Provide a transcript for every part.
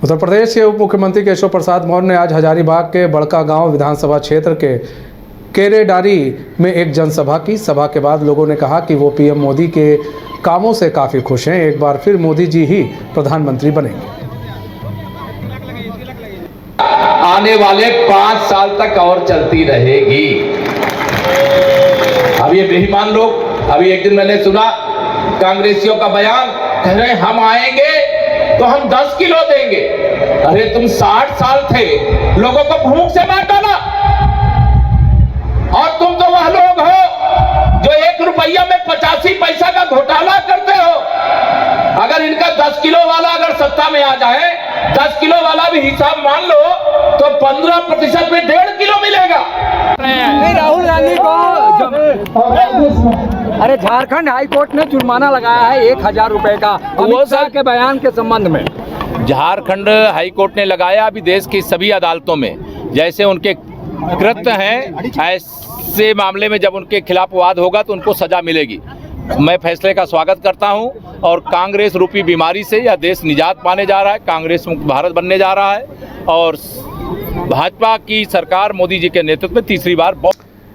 उत्तर प्रदेश के उप मुख्यमंत्री केशव प्रसाद मौर्य ने आज हजारीबाग के बड़का गांव विधानसभा क्षेत्र के केरेडारी में एक जनसभा की। सभा के बाद लोगों ने कहा कि वो पीएम मोदी के कामों से काफ़ी खुश हैं। एक बार फिर मोदी जी ही प्रधानमंत्री बनेंगे। आने वाले 5 साल तक और चलती रहेगी। अब ये बेईमान लोग, अभी एक दिन मैंने सुना कांग्रेसियों का बयान, कह रहे हम आएंगे तो हम 10 किलो देंगे। अरे तुम 60 साल थे, लोगों को भूख से मार डाला। और तुम तो वह लोग हो जो 1 रुपया में 85 पैसा का घोटाला करते हो। अगर इनका 10 किलो वाला अगर सत्ता में आ जाए, 10 किलो वाला भी हिसाब मान लो तो 15% में 1.5 किलो मिलेगा। नहीं, राहुल गांधी को अरे झारखंड हाई कोर्ट ने जुर्माना लगाया है 1000 रुपए का अमित शाह के बयान के संबंध में। झारखंड हाई कोर्ट ने लगाया, अभी देश की सभी अदालतों में जैसे उनके कृत्य हैं, ऐसे मामले में जब उनके खिलाफ वाद होगा तो उनको सजा मिलेगी। मैं फैसले का स्वागत करता हूं और कांग्रेस रूपी बीमारी से यह देश निजात पाने जा रहा है, कांग्रेस मुक्त भारत बनने जा रहा है और भाजपा की सरकार मोदी जी के नेतृत्व में तीसरी बार।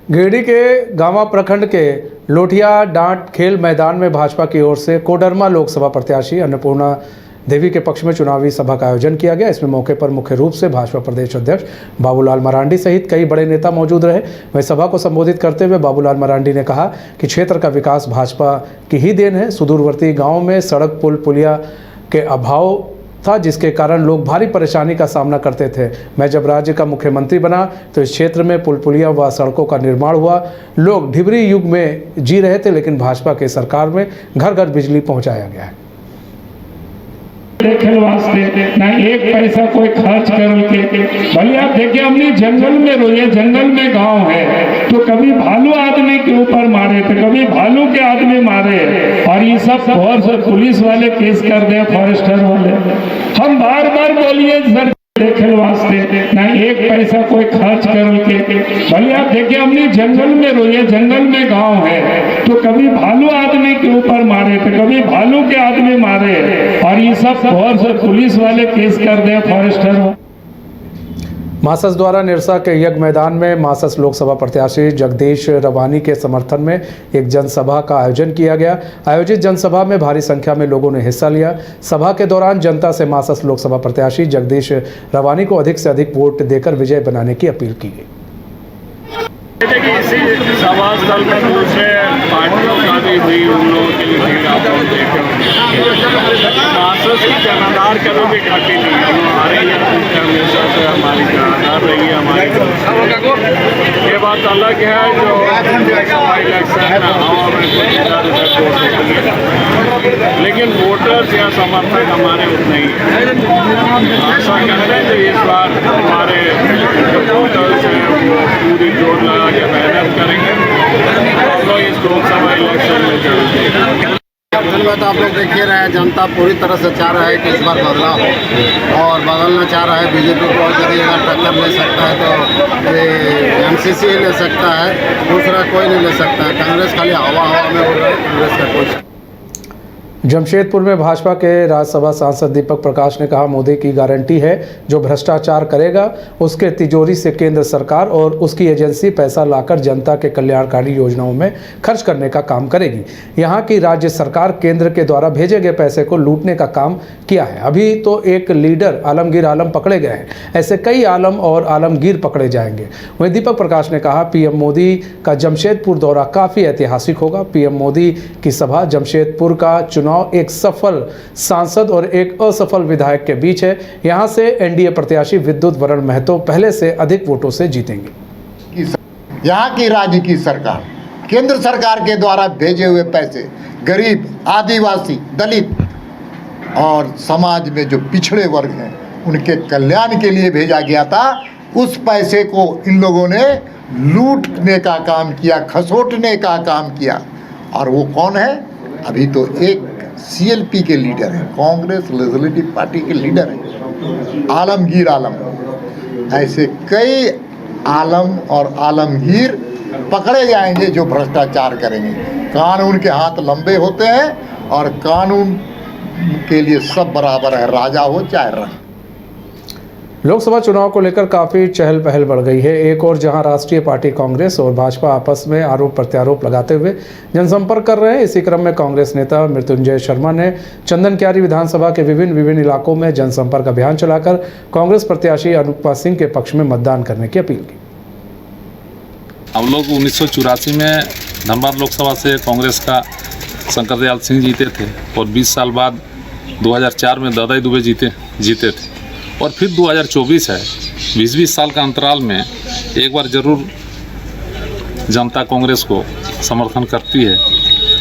गिरिडीह के गांवा प्रखंड के लोटिया डांट खेल मैदान में भाजपा की ओर से कोडरमा लोकसभा प्रत्याशी अन्नपूर्णा देवी के पक्ष में चुनावी सभा का आयोजन किया गया। इसमें मौके पर मुख्य रूप से भाजपा प्रदेश अध्यक्ष बाबूलाल मरांडी सहित कई बड़े नेता मौजूद रहे। वहीं सभा को संबोधित करते हुए बाबूलाल मरांडी ने कहा कि क्षेत्र का विकास भाजपा की ही देन है। सुदूरवर्ती गाँव में सड़क पुल पुलिया के अभाव था, जिसके कारण लोग भारी परेशानी का सामना करते थे। मैं जब राज्य का मुख्यमंत्री बना तो इस क्षेत्र में पुल पुलिया व सड़कों का निर्माण हुआ। लोग ढिबरी युग में जी रहे थे, लेकिन भाजपा के सरकार में घर घर बिजली पहुंचाया गया है। देखे वास्ते ना एक पैसा कोई खर्च करके भले आप देखिए अपनी जंगल में रोइए, जंगल में गांव है तो कभी भालू आदमी के ऊपर मारे तो कभी भालू के आदमी मारे और ये सब फोर्स पुलिस वाले केस कर दे, फॉरेस्टर वाले। हम बार बार बोलिए सर देखे वास्ते ना एक पैसा कोई खर्च करके भले आप देखिए अपनी जंगल में रोइए, जंगल में गांव है तो कभी भालू आदमी के ऊपर मारे तो कभी भालू के आदमी मारे और ये सब फोर्स पुलिस वाले केस कर दे, फॉरेस्टर। मासस द्वारा निरसा के यज्ञ मैदान में मासस लोकसभा प्रत्याशी जगदीश रवानी के समर्थन में एक जनसभा का आयोजन किया गया। आयोजित जनसभा में भारी संख्या में लोगों ने हिस्सा लिया। सभा के दौरान जनता से मासस लोकसभा प्रत्याशी जगदीश रवानी को अधिक से अधिक वोट देकर विजय बनाने की अपील की गई। इसी सभा स्थल में दूसरे पार्टियों का भी हुई, उन लोगों के लिए मासस की जनाधार कभी भी घटी नहीं है, हमारे यहाँ हमेशा से हमारी जनाधार रही है हमारी। ये बात अलग है जो इलेक्शन में हवा में लेकिन वोटर्स या समर्थक हमारे उतने ही आशा करते हैं कि इस बार हमारे जो वोटर्स हैं वो पूरी जोर लगा के मेहनत करेंगे और लोग इस लोकसभा इलेक्शन में चलेंगे। तो आप लोग देख ही रहे हैं, जनता पूरी तरह से चाह रहा है कि इस बार बदलाव हो और बदलना चाह रहा है। बीजेपी को यदि अगर टक्कर ले सकता है तो ये एमसीसी ही ले सकता है, दूसरा कोई नहीं ले सकता है। कांग्रेस खाली हवा में उड़ रहा है, कांग्रेस का कोई। जमशेदपुर में भाजपा के राज्यसभा सांसद दीपक प्रकाश ने कहा, मोदी की गारंटी है जो भ्रष्टाचार करेगा उसके तिजोरी से केंद्र सरकार और उसकी एजेंसी पैसा लाकर जनता के कल्याणकारी योजनाओं में खर्च करने का काम करेगी। यहाँ की राज्य सरकार केंद्र के द्वारा भेजे गए पैसे को लूटने का काम किया है। अभी तो एक लीडर आलमगीर आलम पकड़े गए हैं, ऐसे कई आलम और आलमगीर पकड़े जाएंगे। वहीं दीपक प्रकाश ने कहा, पीएम मोदी का जमशेदपुर दौरा काफ़ी ऐतिहासिक होगा। पीएम मोदी की सभा जमशेदपुर का चुनाव एक सफल सांसद और एक असफल विधायक के बीच है। यहां से एनडीए प्रत्याशी विद्युत वरण महतो पहले से अधिक वोटों से जीतेंगे। यहाँ की राज्य की सरकार केंद्र सरकार के द्वारा भेजे हुए पैसे गरीब, आदिवासी, दलित और समाज में जो पिछड़े वर्ग हैं उनके कल्याण के लिए भेजा गया था। उस पैसे को इन लोगों ने लूटने का काम किया, खसोटने का काम किया। और वो कौन है? अभी तो एक सीएलपी के लीडर है, कांग्रेस लेजिस्लेटिव पार्टी के लीडर है आलमगीर आलम। ऐसे कई आलम और आलमगीर पकड़े जाएंगे जो भ्रष्टाचार करेंगे। कानून के हाथ लंबे होते हैं और कानून के लिए सब बराबर है, राजा हो चाहे रंग। लोकसभा चुनाव को लेकर काफ़ी चहल पहल बढ़ गई है। एक और जहां राष्ट्रीय पार्टी कांग्रेस और भाजपा आपस में आरोप प्रत्यारोप लगाते हुए जनसंपर्क कर रहे हैं, इसी क्रम में कांग्रेस नेता मृत्युंजय शर्मा ने चंदनक्यारी विधानसभा के विभिन्न इलाकों में जनसंपर्क अभियान चलाकर कांग्रेस प्रत्याशी अनुपमा सिंह के पक्ष में मतदान करने की अपील की। हम लोग 1984 में धनबाद लोकसभा से कांग्रेस का शंकर दयाल सिंह जीते थे और 20 साल बाद 2004 में दादाई दुबे जीते थे और फिर 2024 है। 20 साल का अंतराल में एक बार जरूर जनता कांग्रेस को समर्थन करती है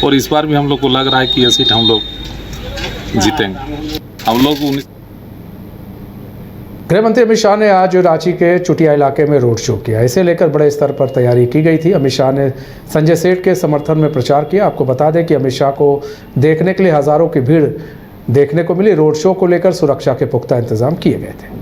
और इस बार भी हम लोग को लग रहा है कि ये सीट हम लोग जीतेंगे। हम लोग गृह मंत्री अमित शाह ने आज रांची के चुटिया इलाके में रोड शो किया। इसे लेकर बड़े स्तर पर तैयारी की गई थी। अमित शाह ने संजय सेठ के समर्थन में प्रचार किया। आपको बता दें कि अमित शाह को देखने के लिए हजारों की भीड़ देखने को मिली। रोड शो को लेकर सुरक्षा के पुख्ता इंतजाम किए गए थे।